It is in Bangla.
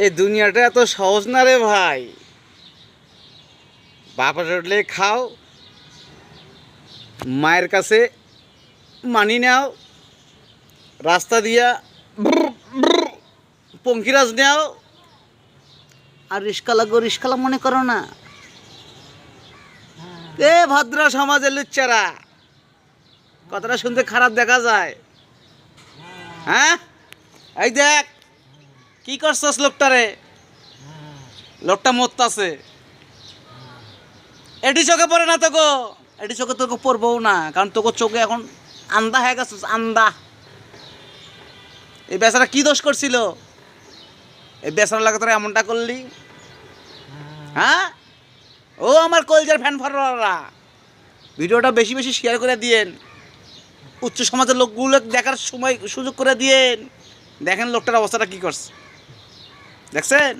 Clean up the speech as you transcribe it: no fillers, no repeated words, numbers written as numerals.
এই দুনিয়াটা এত সহজ না রে ভাই। বাপের হোটেলে খাও, মায়ের কাছে মানি নাও, রাস্তা দিয়া পঙ্কিরাজ নাও, আর রিস্কালা মনে করো না। এ ভদ্র সমাজের লুচ্চারা, কথাটা শুনতে খারাপ দেখা যায়। হ্যাঁ, এই দেখ কি করছস লোকটারে, লোকটা মরতাছে। এটি চোখে পড়ে না তোকে, এটি চোখে তোকে পড়বও না, কারণ তোকে চোখে এখন আন্দা হয়ে গেছিস, আন্দা। এই বেচারা কি দোষ করছিল? এই বেচারা লাগে তোরা এমনটা করলি? হ্যাঁ, ও আমার কলজার ফ্যান ফলোয়াররা, ভিডিওটা বেশি বেশি শেয়ার করে দিয়েন, উচ্চ সমাজের লোকগুলো দেখার সময় সুযোগ করে দিয়েন। দেখেন লোকটার অবস্থাটা কি করছে, দেখছেন?